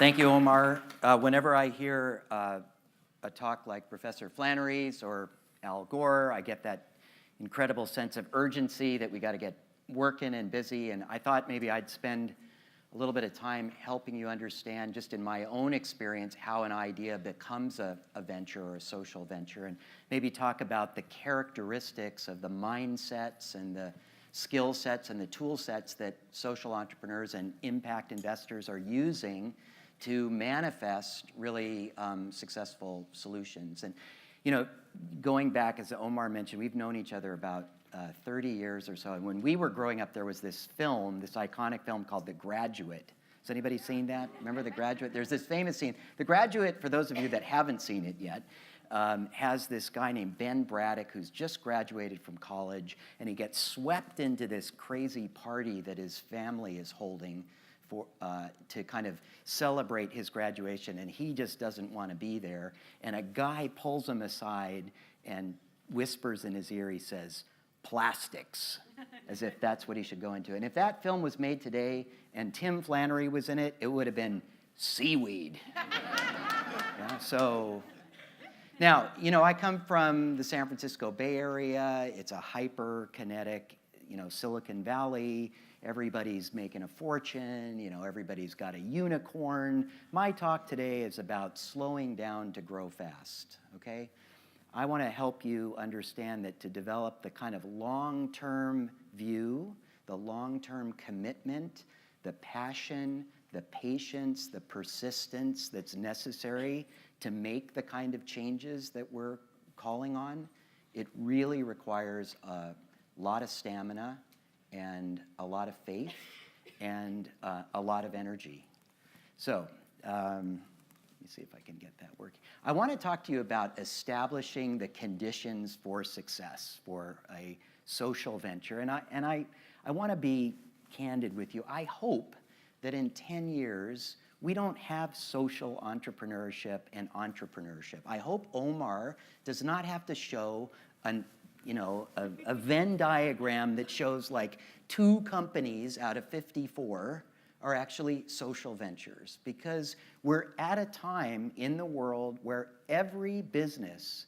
Thank you, Omar. Whenever I hear a talk like Professor Flannery's or Al Gore, I get that incredible sense of urgency that we got to get working and busy. And I thought maybe I'd spend a little bit of time helping you understand, just in my own experience, how an idea becomes a venture or a social venture, and maybe talk about the characteristics of the mindsets and the skill sets and the tool sets that social entrepreneurs and impact investors are using to manifest really successful solutions. And, you know, going back, as Omar mentioned, we've known each other about 30 years or so. And when we were growing up, there was this film, this iconic film called The Graduate. Has anybody seen that? Remember The Graduate? There's this famous scene. The Graduate, for those of you that haven't seen it yet, has this guy named Ben Braddock who's just graduated from college, and he gets swept into this crazy party that his family is holding for, to kind of celebrate his graduation, and he just doesn't want to be there. And a guy pulls him aside and whispers in his ear, he says, "Plastics," as if that's what he should go into. And if that film was made today and Tim Flannery was in it, it would have been seaweed. Yeah, so now, you know, I come from the San Francisco Bay Area. It's a hyper-kinetic, you know, Silicon Valley. Everybody's making a fortune. You know, everybody's got a unicorn. My talk today is about slowing down to grow fast, okay? I want to help you understand that to develop the kind of long-term view, the long-term commitment, the passion, the patience, the persistence that's necessary to make the kind of changes that we're calling on, it really requires a lot of stamina and a lot of faith and a lot of energy. So, let me see if I can get that working. I want to talk to you about establishing the conditions for success for a social venture. And I want to be candid with you. I hope that in 10 years, we don't have social entrepreneurship and entrepreneurship. I hope Omar does not have to show a Venn diagram that shows like 2 companies out of 54 are actually social ventures, because we're at a time in the world where every business,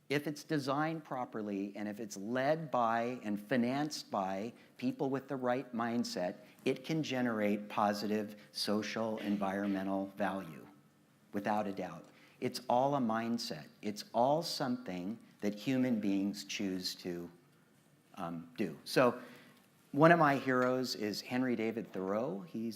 if it's designed properly and if it's led by and financed by people with the right mindset, it can generate positive social, environmental value, without a doubt. It's all a mindset. It's all something that human beings choose to do. So one of my heroes is Henry David Thoreau. He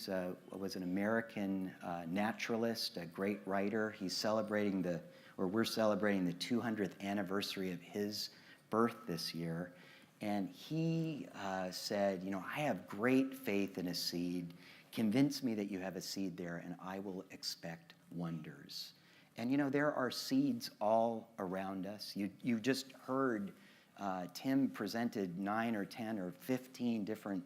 was an American naturalist, a great writer. We're celebrating the 200th anniversary of his birth this year. And he said, you know, I have great faith in a seed. Convince me that you have a seed there, and I will expect wonders. And, you know, there are seeds all around us. You just heard Tim presented 9 or 10 or 15 different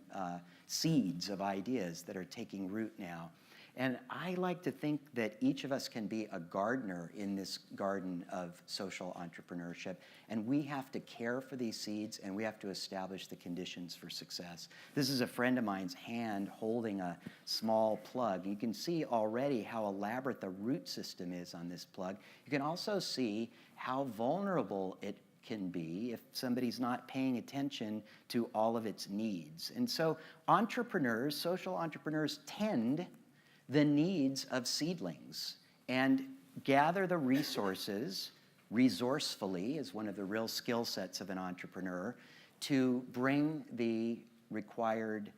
seeds of ideas that are taking root now. And I like to think that each of us can be a gardener in this garden of social entrepreneurship, and we have to care for these seeds, and we have to establish the conditions for success. This is a friend of mine's hand holding a small plug. You can see already how elaborate the root system is on this plug. You can also see how vulnerable it can be if somebody's not paying attention to all of its needs. And so entrepreneurs, social entrepreneurs, tend the needs of seedlings and gather the resources, resourcefully is one of the real skill sets of an entrepreneur, to bring the required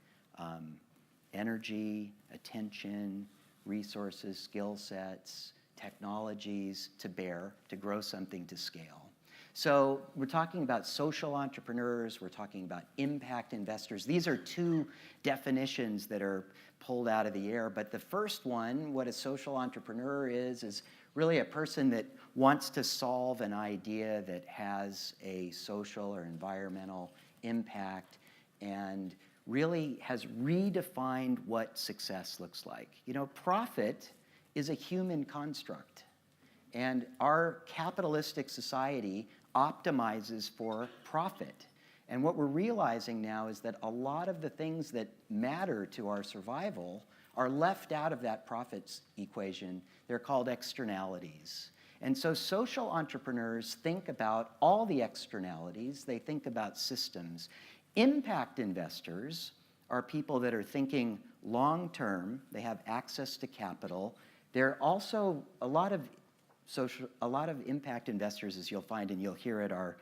energy, attention, resources, skill sets, technologies to bear to grow something to scale. So we're talking about social entrepreneurs, we're talking about impact investors. These are 2 definitions that are pulled out of the air, but the first one, what a social entrepreneur is really a person that wants to solve an idea that has a social or environmental impact and really has redefined what success looks like. You know, profit is a human construct, and our capitalistic society optimizes for profit. And what we're realizing now is that a lot of the things that matter to our survival are left out of that profits equation. They're called externalities. And so social entrepreneurs think about all the externalities. They think about systems. Impact investors are people that are thinking long-term. They have access to capital. They're also a lot of impact investors, as you'll find, and you'll hear at our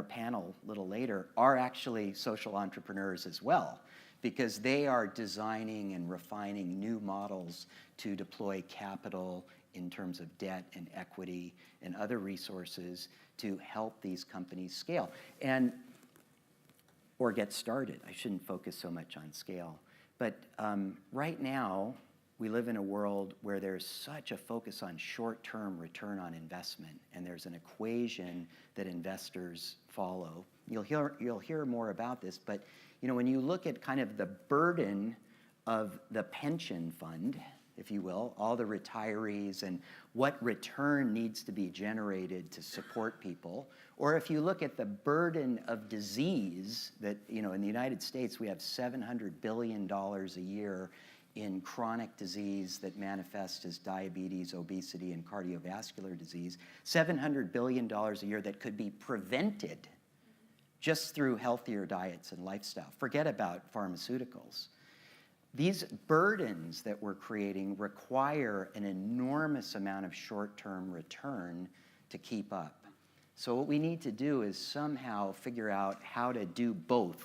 panel a little later, are actually social entrepreneurs as well, because they are designing and refining new models to deploy capital in terms of debt and equity and other resources to help these companies scale or get started. I shouldn't focus so much on scale. But right now, we live in a world where there's such a focus on short-term return on investment, and there's an equation that investors follow. You'll hear more about this, but when you look at kind of the burden of the pension fund, if you will, all the retirees and what return needs to be generated to support people, or if you look at the burden of disease that, in the United States, we have $700 billion a year in chronic disease that manifests as diabetes, obesity, and cardiovascular disease, $700 billion a year that could be prevented just through healthier diets and lifestyle. Forget about pharmaceuticals. These burdens that we're creating require an enormous amount of short-term return to keep up. So what we need to do is somehow figure out how to do both.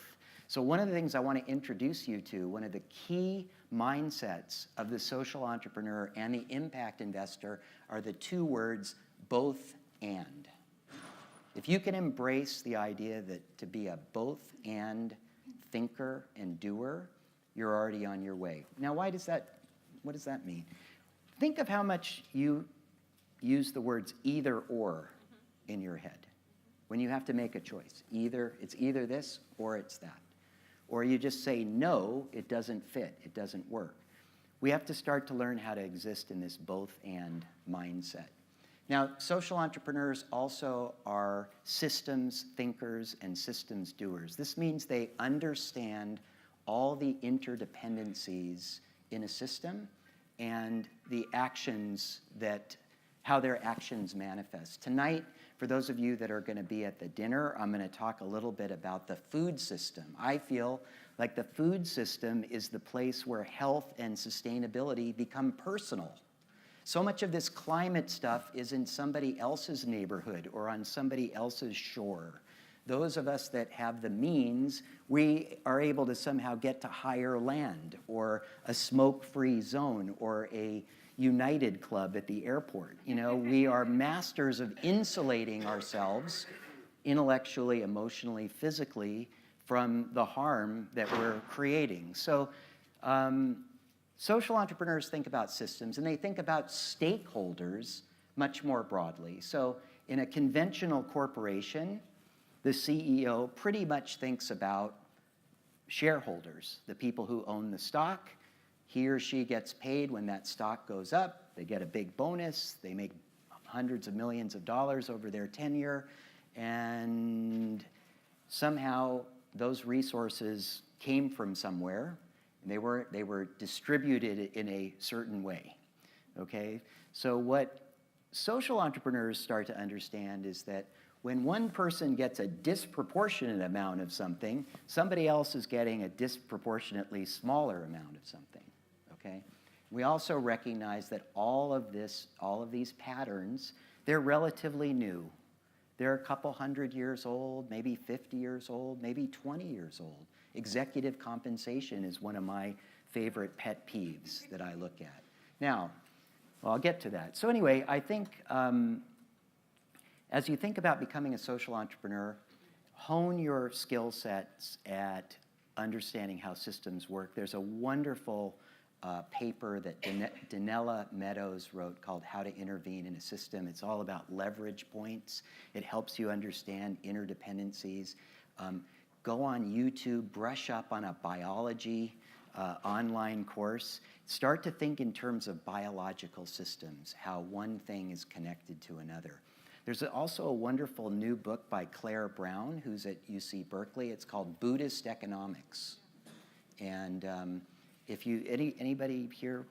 So one of the things I want to introduce you to, one of the key mindsets of the social entrepreneur and the impact investor, are the two words both and. If you can embrace the idea that to be a both and thinker and doer, you're already on your way. Now, what does that mean? Think of how much you use the words either or in your head when you have to make a choice. It's either this or it's that. Or you just say, no, it doesn't fit, it doesn't work. We have to start to learn how to exist in this both and mindset. Now, social entrepreneurs also are systems thinkers and systems doers. This means they understand all the interdependencies in a system and the actions how their actions manifest. Tonight, for those of you that are going to be at the dinner, I'm going to talk a little bit about the food system. I feel like the food system is the place where health and sustainability become personal. So much of this climate stuff is in somebody else's neighborhood or on somebody else's shore. Those of us that have the means, we are able to somehow get to higher land or a smoke-free zone or a United Club at the airport. We are masters of insulating ourselves intellectually, emotionally, physically from the harm that we're creating. So social entrepreneurs think about systems, and they think about stakeholders much more broadly. So in a conventional corporation, the CEO pretty much thinks about shareholders, the people who own the stock. He or she gets paid when that stock goes up. They get a big bonus. They make hundreds of millions of dollars over their tenure. And somehow those resources came from somewhere. And they were distributed in a certain way. Okay? So what social entrepreneurs start to understand is that when one person gets a disproportionate amount of something, somebody else is getting a disproportionately smaller amount of something. Okay? We also recognize that all of these patterns, they're relatively new. They're a couple hundred years old, maybe 50 years old, maybe 20 years old. Executive compensation is one of my favorite pet peeves that I look at. Now, I'll get to that. So anyway, I think as you think about becoming a social entrepreneur, hone your skill sets at understanding how systems work. There's a wonderful paper that Donella Meadows wrote called How to Intervene in a System. It's all about leverage points. It helps you understand interdependencies. Go on YouTube, brush up on a biology online course. Start to think in terms of biological systems, how one thing is connected to another. There's also a wonderful new book by Claire Brown, who's at UC Berkeley. It's called Buddhist Economics. And if you, anybody here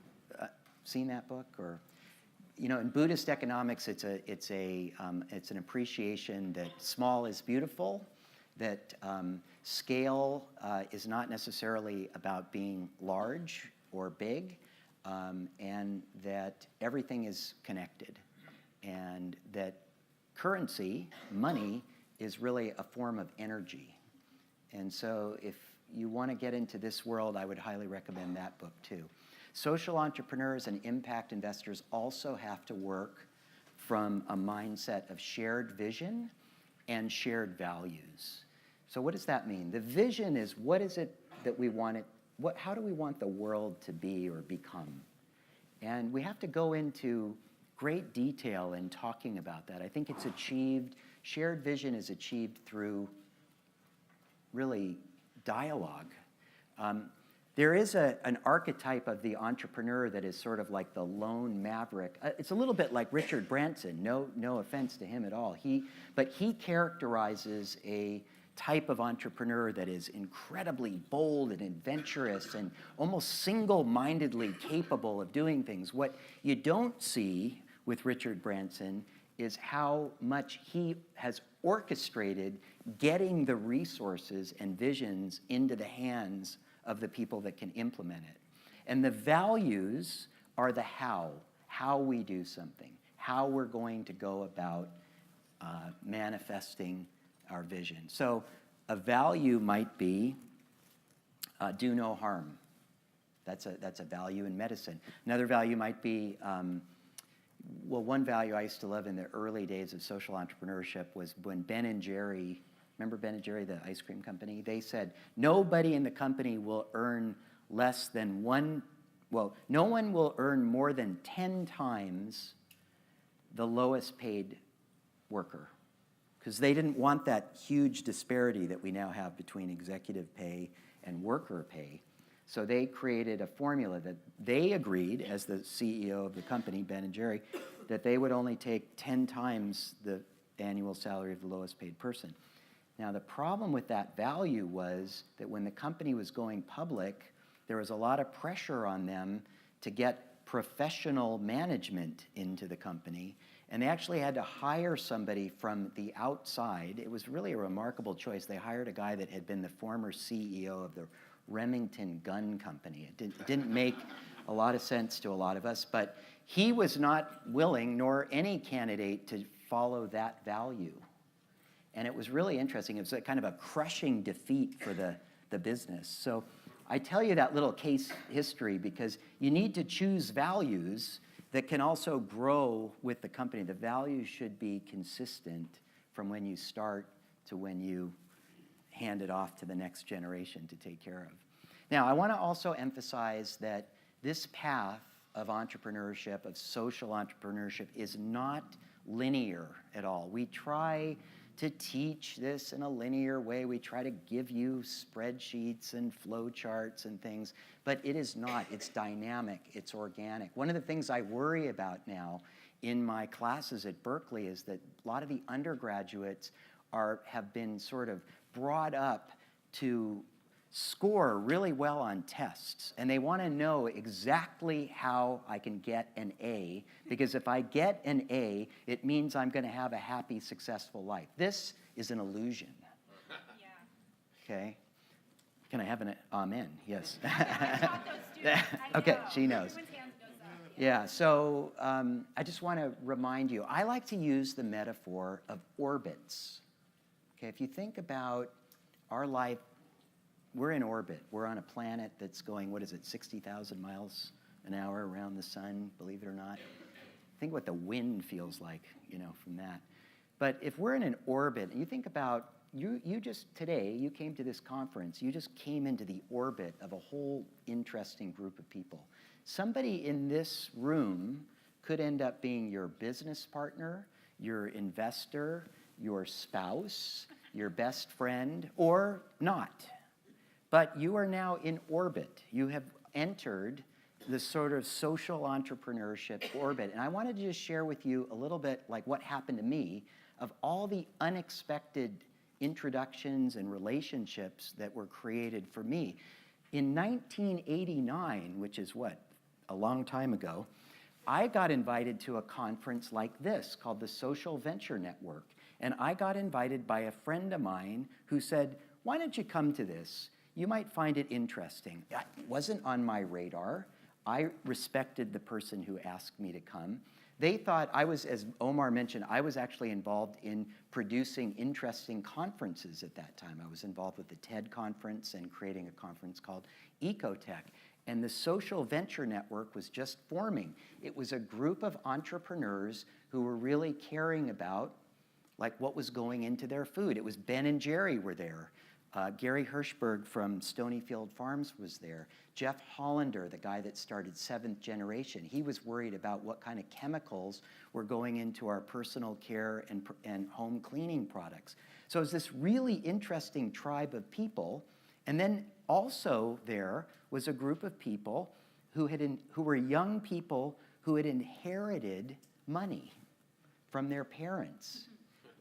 seen that book? Or, you know, in Buddhist economics, it's an appreciation that small is beautiful, that scale is not necessarily about being large or big, and that everything is connected, and that currency, money, is really a form of energy. And so if you want to get into this world, I would highly recommend that book too. Social entrepreneurs and impact investors also have to work from a mindset of shared vision and shared values. So what does that mean? The vision is, what is it that we want it, how do we want the world to be or become? And we have to go into great detail in talking about that. I think it's achieved, shared vision is achieved through really dialogue. There is an archetype of the entrepreneur that is sort of like the lone maverick. It's a little bit like Richard Branson, no offense to him at all. But he characterizes a type of entrepreneur that is incredibly bold and adventurous and almost single-mindedly capable of doing things. What you don't see with Richard Branson is how much he has orchestrated getting the resources and visions into the hands of the people that can implement it. And the values are the how we do something, how we're going to go about manifesting our vision. So a value might be do no harm. That's a value in medicine. Another value might be, well, one value I used to love in the early days of social entrepreneurship was when Ben & Jerry, remember Ben & Jerry, the ice cream company? They said, nobody in the company will earn less than no one will earn more than 10 times the lowest paid worker. Because they didn't want that huge disparity that we now have between executive pay and worker pay. So they created a formula that they agreed, as the CEO of the company, Ben & Jerry, that they would only take 10 times the annual salary of the lowest paid person. Now, the problem with that value was that when the company was going public, there was a lot of pressure on them to get professional management into the company, and they actually had to hire somebody from the outside. It was really a remarkable choice. They hired a guy that had been the former CEO of the Remington Gun Company. It didn't make a lot of sense to a lot of us, but he was not willing, nor any candidate, to follow that value. And it was really interesting. It was a kind of a crushing defeat for the business. So I tell you that little case history because you need to choose values that can also grow with the company. The values should be consistent from when you start to when you hand it off to the next generation to take care of. Now, I want to also emphasize that this path of entrepreneurship, of social entrepreneurship, is not linear at all. We try to teach this in a linear way. We try to give you spreadsheets and flow charts and things, but it is not. It's dynamic. It's organic. One of the things I worry about now in my classes at Berkeley is that a lot of the undergraduates have been sort of brought up to score really well on tests, and they want to know exactly how I can get an A, because if I get an A, it means I'm going to have a happy, successful life. This is an illusion. Yeah. Okay? Can I have an amen? Yes. Okay, she knows. Yeah, so I just want to remind you, I like to use the metaphor of orbits. Okay, if you think about our life, we're in orbit. We're on a planet that's going, 60,000 miles an hour around the sun, believe it or not. Think what the wind feels like, from that. But if we're in an orbit, and you think about, you just today, you came to this conference, you just came into the orbit of a whole interesting group of people. Somebody in this room could end up being your business partner, your investor, your spouse, your best friend, or not. But you are now in orbit. You have entered the sort of social entrepreneurship orbit. And I wanted to just share with you a little bit like what happened to me of all the unexpected introductions and relationships that were created for me. In 1989, which is what, a long time ago, I got invited to a conference like this called the Social Venture Network. And I got invited by a friend of mine who said, why don't you come to this? You might find it interesting. It wasn't on my radar. I respected the person who asked me to come. They thought I was, as Omar mentioned, I was actually involved in producing interesting conferences at that time. I was involved with the TED conference and creating a conference called Ecotech. And the Social Venture Network was just forming. It was a group of entrepreneurs who were really caring about like what was going into their food. It was Ben and Jerry were there. Gary Hirschberg from Stonyfield Farms was there. Jeff Hollander, the guy that started Seventh Generation, he was worried about what kind of chemicals were going into our personal care and home cleaning products. So it was this really interesting tribe of people. And then also there was a group of people who were young people who had inherited money from their parents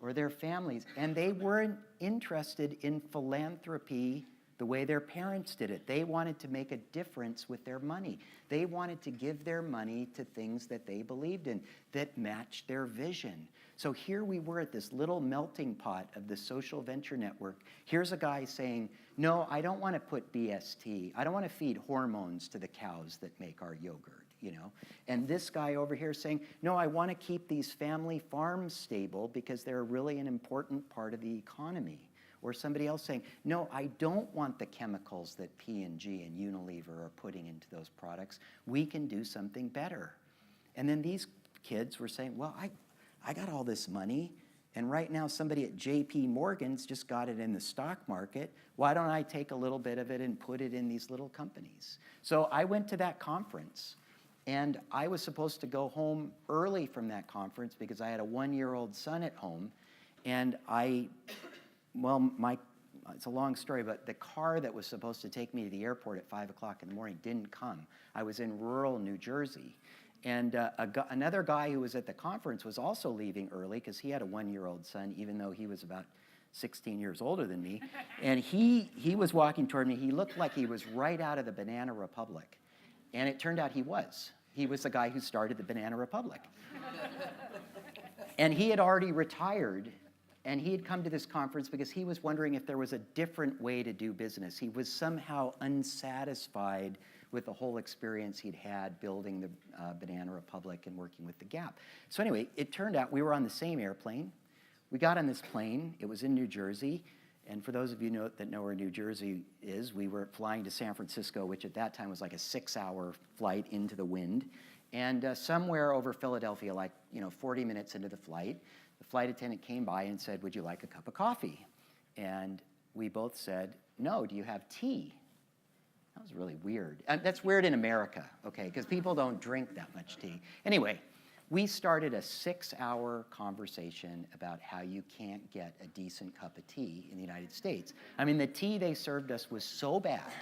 or their families, and they weren't interested in philanthropy the way their parents did it. They wanted to make a difference with their money. They wanted to give their money to things that they believed in, that matched their vision. So here we were at this little melting pot of the Social Venture Network. Here's a guy saying, no, I don't want to put BST. I don't want to feed hormones to the cows that make our yogurt. You know, and this guy over here saying, no, I want to keep these family farms stable because they're really an important part of the economy. Or somebody else saying, no, I don't want the chemicals that P&G and Unilever are putting into those products. We can do something better. And then these kids were saying, well, I got all this money, and right now somebody at JP Morgan's just got it in the stock market. Why don't I take a little bit of it and put it in these little companies? So I went to that conference. And I was supposed to go home early from that conference because I had a 1-year-old son at home. And it's a long story, but the car that was supposed to take me to the airport at 5 o'clock in the morning didn't come. I was in rural New Jersey. And another guy who was at the conference was also leaving early because he had a 1-year-old son, even though he was about 16 years older than me. And he was walking toward me. He looked like he was right out of the Banana Republic. And it turned out he was. He was the guy who started the Banana Republic. And he had already retired, and he had come to this conference because he was wondering if there was a different way to do business. He was somehow unsatisfied with the whole experience he'd had building the Banana Republic and working with the Gap. So anyway, it turned out we were on the same airplane. We got on this plane. It was in New Jersey. And for those of you that know where New Jersey is, we were flying to San Francisco, which at that time was like a 6-hour flight into the wind. And somewhere over Philadelphia, 40 minutes into the flight attendant came by and said, would you like a cup of coffee? And we both said, no, do you have tea? That was really weird. That's weird in America, okay, because people don't drink that much tea. Anyway, we started a 6-hour conversation about how you can't get a decent cup of tea in the United States. I mean, the tea they served us was so bad.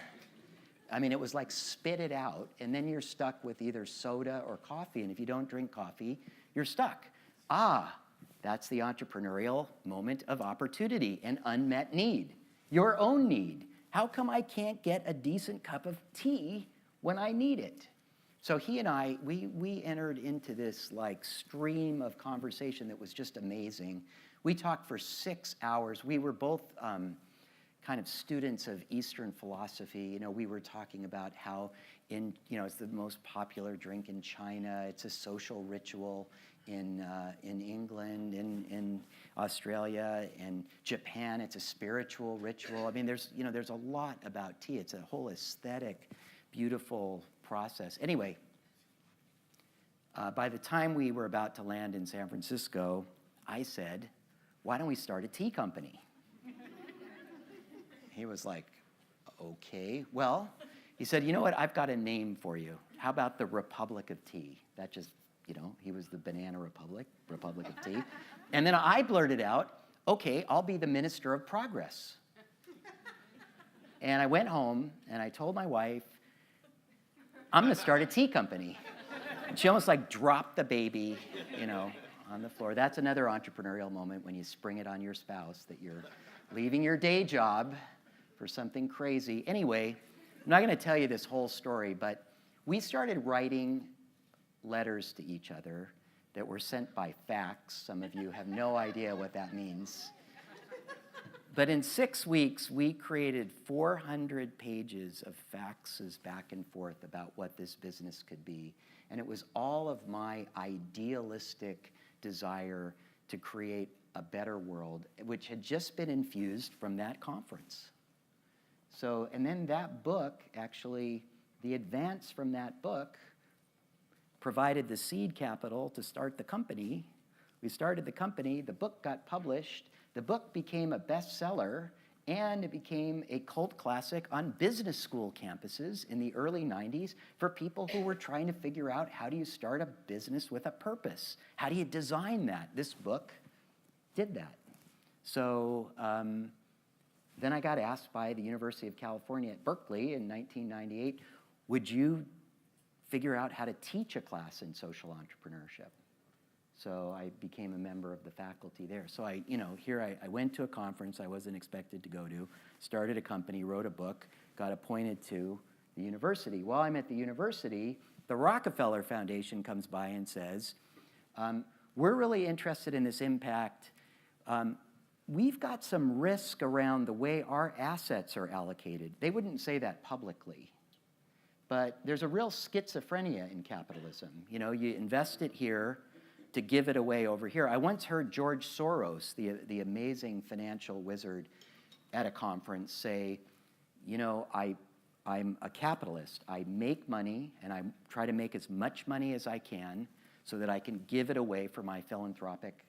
I mean, it was like spit it out, and then you're stuck with either soda or coffee, and if you don't drink coffee, you're stuck. That's the entrepreneurial moment of opportunity and unmet need. Your own need. How come I can't get a decent cup of tea when I need it? So he and I, we entered into this like stream of conversation that was just amazing. We talked for 6 hours. We were both kind of students of Eastern philosophy. You know, we were talking about how it's the most popular drink in China. It's a social ritual in England, in Australia, and Japan. It's a spiritual ritual. I mean, there's a lot about tea. It's a whole aesthetic, beautiful process. Anyway, by the time we were about to land in San Francisco, I said, why don't we start a tea company? He was like, okay. Well, he said, you know what? I've got a name for you. How about the Republic of Tea? That just, he was the Banana Republic, Republic of Tea. And then I blurted out, okay, I'll be the Minister of Progress. And I went home and I told my wife, I'm going to start a tea company. And she almost like dropped the baby, on the floor. That's another entrepreneurial moment when you spring it on your spouse that you're leaving your day job for something crazy. Anyway, I'm not going to tell you this whole story, but we started writing letters to each other that were sent by fax. Some of you have no idea what that means. But in 6 weeks, we created 400 pages of faxes back and forth about what this business could be. And it was all of my idealistic desire to create a better world, which had just been infused from that conference. So, and then that book, actually, the advance from that book provided the seed capital to start the company. We started the company, the book got published, the book became a bestseller, and it became a cult classic on business school campuses in the early 90s for people who were trying to figure out, how do you start a business with a purpose? How do you design that? This book did that. So then I got asked by the University of California at Berkeley in 1998, would you figure out how to teach a class in social entrepreneurship? So I became a member of the faculty there. So I went to a conference I wasn't expected to go to, started a company, wrote a book, got appointed to the university. While I'm at the university, the Rockefeller Foundation comes by and says, we're really interested in this impact. We've got some risk around the way our assets are allocated. They wouldn't say that publicly, but there's a real schizophrenia in capitalism. You invest it here to give it away over here. I once heard George Soros, the amazing financial wizard, at a conference say, I'm a capitalist. I make money, and I try to make as much money as I can so that I can give it away for my philanthropic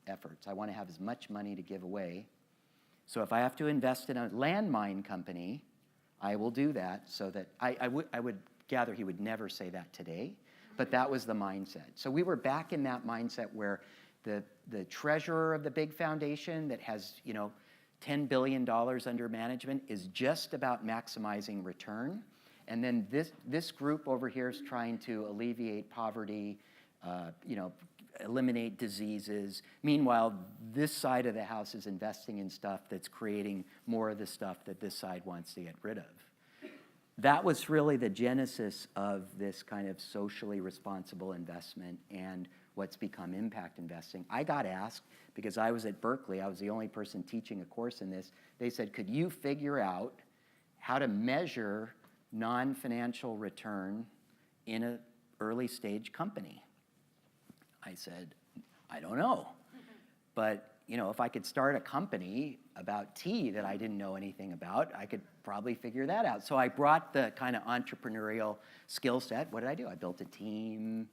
efforts. I want to have as much money to give away. So if I have to invest in a landmine company, I will do that, so that I would gather he would never say that today. But that was the mindset. So we were back in that mindset where the treasurer of the big foundation that has, $10 billion under management is just about maximizing return. And then this group over here is trying to alleviate poverty, eliminate diseases. Meanwhile, this side of the house is investing in stuff that's creating more of the stuff that this side wants to get rid of. That was really the genesis of this kind of socially responsible investment and what's become impact investing. I got asked, because I was at Berkeley, I was the only person teaching a course in this, they said, could you figure out how to measure non-financial return in an early stage company? I said, I don't know. But if I could start a company about tea that I didn't know anything about, I could probably figure that out. So I brought the kind of entrepreneurial skill set. What did I do? I built a team.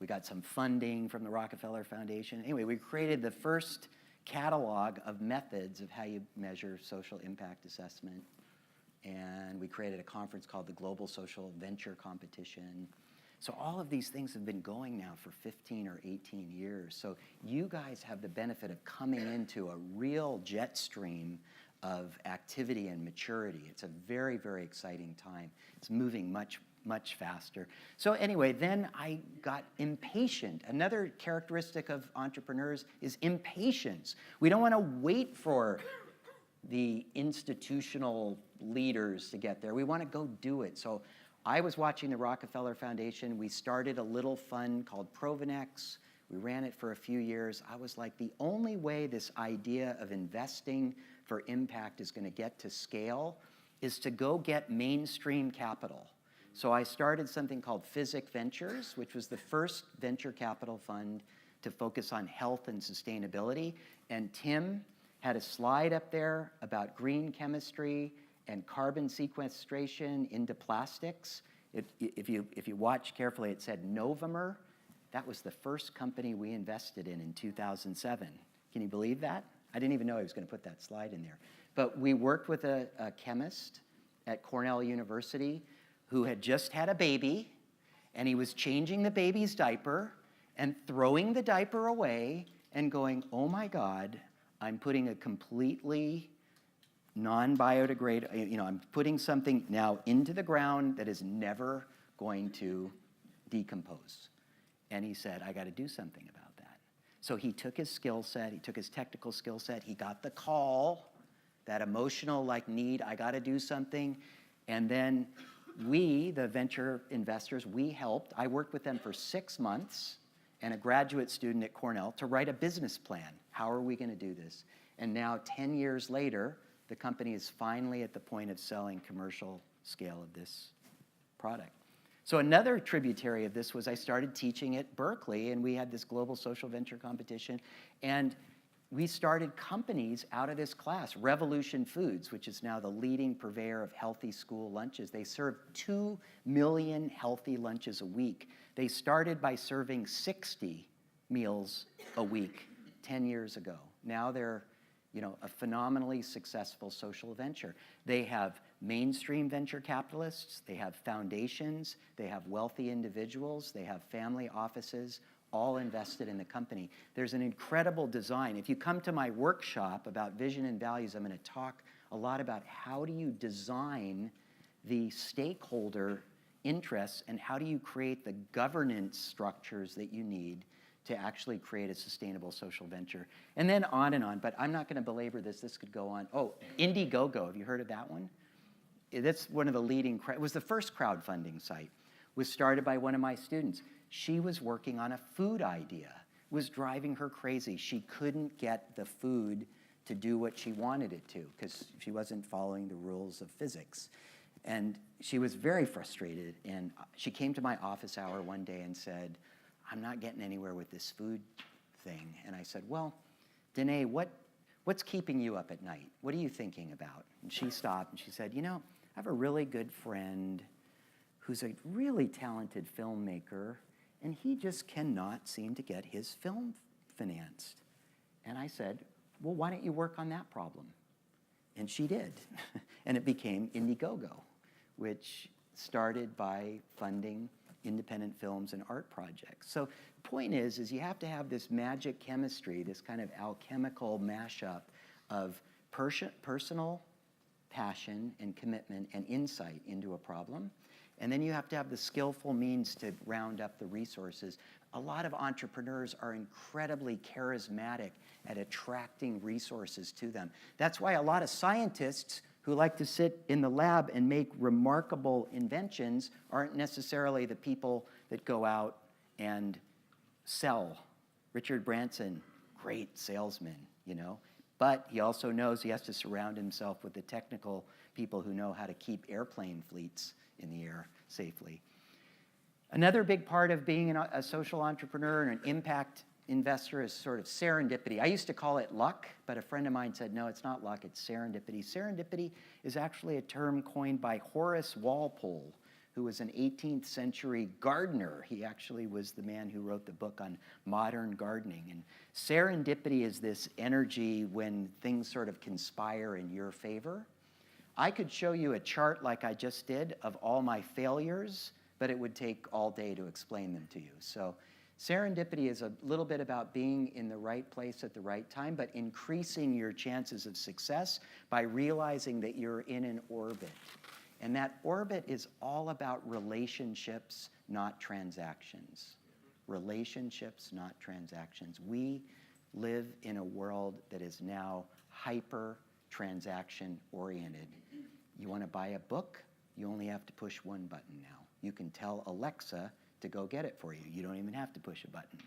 We got some funding from the Rockefeller Foundation. Anyway, we created the first catalog of methods of how you measure social impact assessment. And we created a conference called the Global Social Venture Competition. So all of these things have been going now for 15 or 18 years. So you guys have the benefit of coming into a real jet stream of activity and maturity. It's a very, very exciting time. It's moving much, much faster. So anyway, then I got impatient. Another characteristic of entrepreneurs is impatience. We don't want to wait for the institutional leaders to get there. We want to go do it. So I was watching the Rockefeller Foundation. We started a little fund called Provenex. We ran it for a few years. I was like, the only way this idea of investing for impact is going to get to scale is to go get mainstream capital. So I started something called Physic Ventures, which was the first venture capital fund to focus on health and sustainability. And Tim had a slide up there about green chemistry and carbon sequestration into plastics. If you watch carefully, it said Novomer. That was the first company we invested in 2007. Can you believe that? I didn't even know I was going to put that slide in there. But we worked with a chemist at Cornell University who had just had a baby, and he was changing the baby's diaper and throwing the diaper away and going, oh my God, I'm putting a completely non-biodegradable, I'm putting something now into the ground that is never going to decompose. And he said, I got to do something about that. So he took his skill set, he took his technical skill set, he got the call, that emotional need, I got to do something. And then we, the venture investors, we helped. I worked with them for 6 months and a graduate student at Cornell to write a business plan. How are we going to do this? And now 10 years later, the company is finally at the point of selling commercial scale of this product. So another tributary of this was I started teaching at Berkeley, and we had this global social venture competition, and we started companies out of this class. Revolution Foods, which is now the leading purveyor of healthy school lunches. They serve 2 million healthy lunches a week. They started by serving 60 meals a week 10 years ago. Now they're a phenomenally successful social venture. They have mainstream venture capitalists, they have foundations, they have wealthy individuals, they have family offices, all invested in the company. There's an incredible design. If you come to my workshop about vision and values, I'm going to talk a lot about how do you design the stakeholder interests and how do you create the governance structures that you need to actually create a sustainable social venture. And then on, but I'm not going to belabor this. This could go on. Oh, Indiegogo, have you heard of that one? That's one of the leading, it was the first crowdfunding site. It was started by one of my students. She was working on a food idea. It was driving her crazy. She couldn't get the food to do what she wanted it to because she wasn't following the rules of physics. And she was very frustrated. And she came to my office hour one day and said, I'm not getting anywhere with this food thing. And I said, well, Danae, what's keeping you up at night? What are you thinking about? And she stopped and she said, I have a really good friend who's a really talented filmmaker, and he just cannot seem to get his film financed. And I said, well, why don't you work on that problem? And she did. And it became Indiegogo, which started by funding independent films and art projects. So the point is you have to have this magic chemistry, this kind of alchemical mashup of personal passion and commitment and insight into a problem. And then you have to have the skillful means to round up the resources. A lot of entrepreneurs are incredibly charismatic at attracting resources to them. That's why a lot of scientists who like to sit in the lab and make remarkable inventions aren't necessarily the people that go out and sell. Richard Branson, great salesman, but he also knows he has to surround himself with the technical people who know how to keep airplane fleets in the air safely. Another big part of being a social entrepreneur and an impact investor is sort of serendipity. I used to call it luck, but a friend of mine said, no, it's not luck, it's serendipity. Serendipity is actually a term coined by Horace Walpole, who was an 18th century gardener. He actually was the man who wrote the book on modern gardening. And serendipity is this energy when things sort of conspire in your favor. I could show you a chart like I just did of all my failures, but it would take all day to explain them to you. So serendipity is a little bit about being in the right place at the right time, but increasing your chances of success by realizing that you're in an orbit. And that orbit is all about relationships, not transactions. Relationships, not transactions. We live in a world that is now hyper-transaction oriented. You want to buy a book? You only have to push one button now. You can tell Alexa to go get it for you. You don't even have to push a button.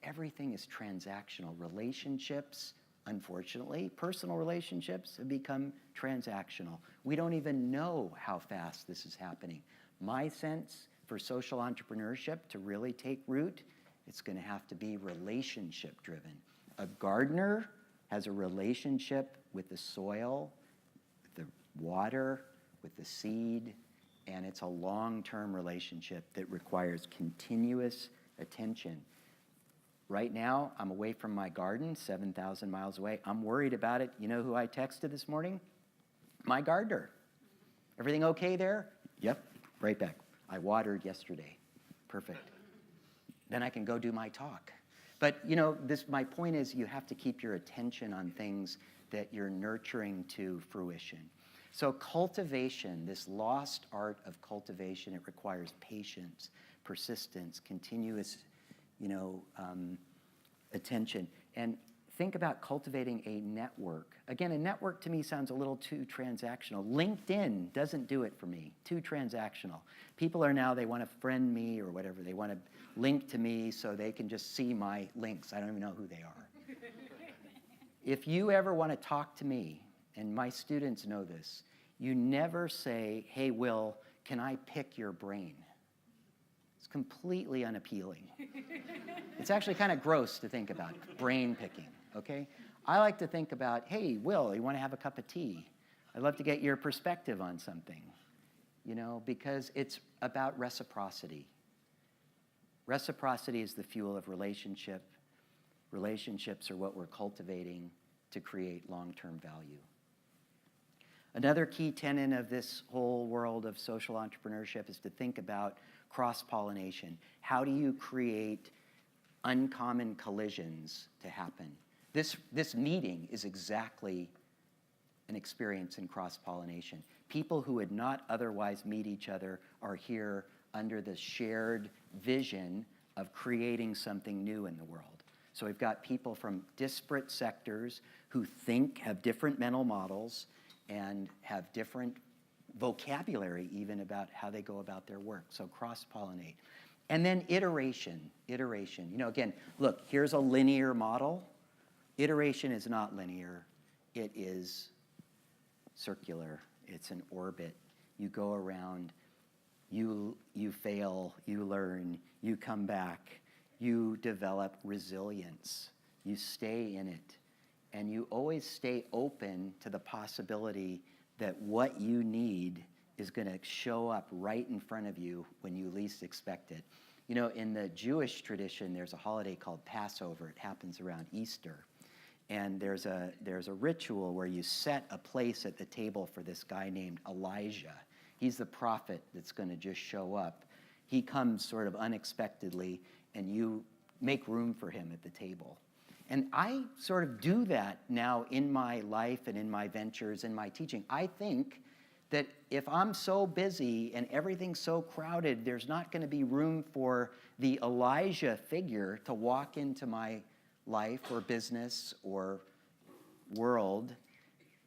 Everything is transactional. Relationships, unfortunately, personal relationships have become transactional. We don't even know how fast this is happening. My sense for social entrepreneurship to really take root, it's going to have to be relationship driven. A gardener has a relationship with the soil, with the water, with the seed, and it's a long-term relationship that requires continuous attention. Right now, I'm away from my garden, 7,000 miles away. I'm worried about it. You know who I texted this morning? My gardener. Everything okay there? Yep, right back. I watered yesterday. Perfect. Then I can go do my talk. But my point is you have to keep your attention on things that you're nurturing to fruition. So cultivation, this lost art of cultivation, it requires patience, persistence, continuous, attention. And think about cultivating a network. Again, a network to me sounds a little too transactional. LinkedIn doesn't do it for me, too transactional. People are now, they want to friend me or whatever. They want to link to me so they can just see my links. I don't even know who they are. If you ever want to talk to me, and my students know this, you never say, hey, Will, can I pick your brain? It's completely unappealing. It's actually kind of gross to think about, brain picking, okay? I like to think about, hey, Will, you want to have a cup of tea? I'd love to get your perspective on something, because it's about reciprocity. Reciprocity is the fuel of relationship. Relationships are what we're cultivating to create long-term value. Another key tenet of this whole world of social entrepreneurship is to think about cross-pollination. How do you create uncommon collisions to happen? This meeting is exactly an experience in cross-pollination. People who would not otherwise meet each other are here under the shared vision of creating something new in the world. So we've got people from disparate sectors who have different mental models and have different vocabulary even about how they go about their work. So cross-pollinate. And then iteration. Again, look, here's a linear model. Iteration is not linear. It is circular. It's an orbit. You go around, you fail, you learn, you come back, you develop resilience, you stay in it, and you always stay open to the possibility that what you need is going to show up right in front of you when you least expect it. In the Jewish tradition, there's a holiday called Passover. It happens around Easter. And there's a ritual where you set a place at the table for this guy named Elijah. He's the prophet that's going to just show up. He comes sort of unexpectedly, and you make room for him at the table. And I sort of do that now in my life and in my ventures and my teaching. I think that if I'm so busy and everything's so crowded, there's not going to be room for the Elijah figure to walk into my life or business or world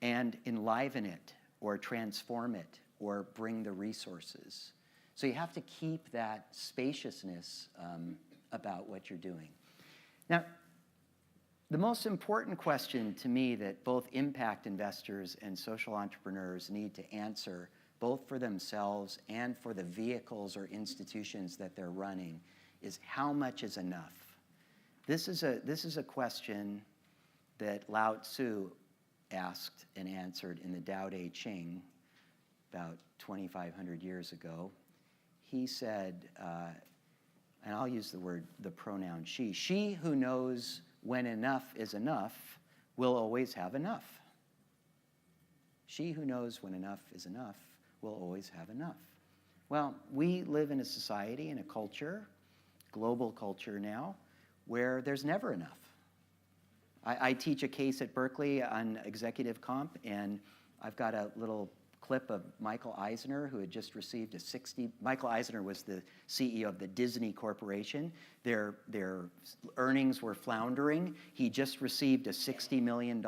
and enliven it or transform it or bring the resources. So you have to keep that spaciousness about what you're doing. Now, the most important question to me that both impact investors and social entrepreneurs need to answer, both for themselves and for the vehicles or institutions that they're running, is how much is enough? This is a question that Lao Tzu asked and answered in the Tao Te Ching about 2,500 years ago. He said, and I'll use the pronoun she. She who knows when enough is enough will always have enough. She who knows when enough is enough will always have enough. Well, we live in a society, in a culture, global culture now, where there's never enough. I teach a case at Berkeley on executive comp, and I've got a little clip of Michael Eisner, who had just received Michael Eisner was the CEO of the Disney Corporation. Their earnings were floundering. He just received a $60 million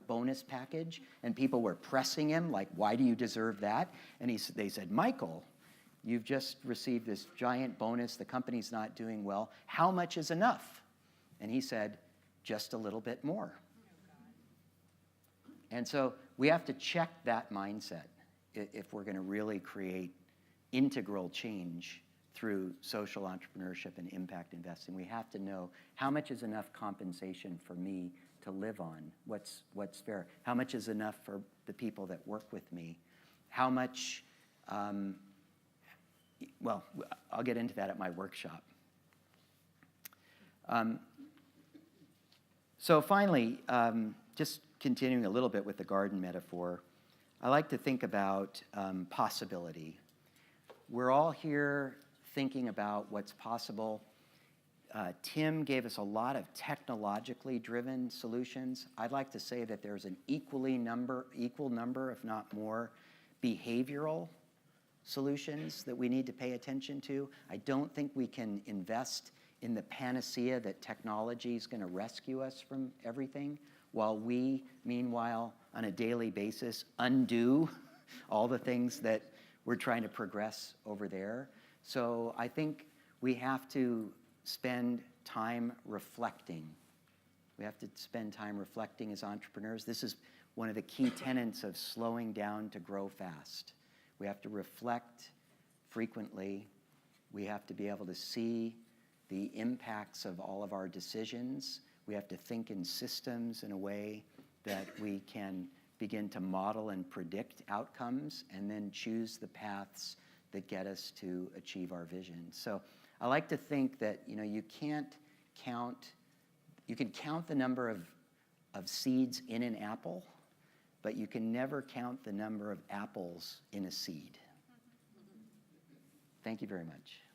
bonus package, and people were pressing him, like, why do you deserve that? And they said, Michael, you've just received this giant bonus. The company's not doing well. How much is enough? And he said, just a little bit more. And so we have to check that mindset if we're going to really create integral change through social entrepreneurship and impact investing. We have to know how much is enough compensation for me to live on, what's fair, how much is enough for the people that work with me, how much, well, I'll get into that at my workshop. So finally, just continuing a little bit with the garden metaphor, I like to think about possibility. We're all here thinking about what's possible. Tim gave us a lot of technologically driven solutions. I'd like to say that there's an equal number, if not more, behavioral solutions that we need to pay attention to. I don't think we can invest in the panacea that technology is going to rescue us from everything, while we, meanwhile, on a daily basis, undo all the things that we're trying to progress over there. So I think we have to spend time reflecting. We have to spend time reflecting as entrepreneurs. This is one of the key tenets of slowing down to grow fast. We have to reflect frequently. We have to be able to see the impacts of all of our decisions. We have to think in systems in a way that we can begin to model and predict outcomes, and then choose the paths that get us to achieve our vision. So I like to think that you can count the number of seeds in an apple, but you can never count the number of apples in a seed. Thank you very much.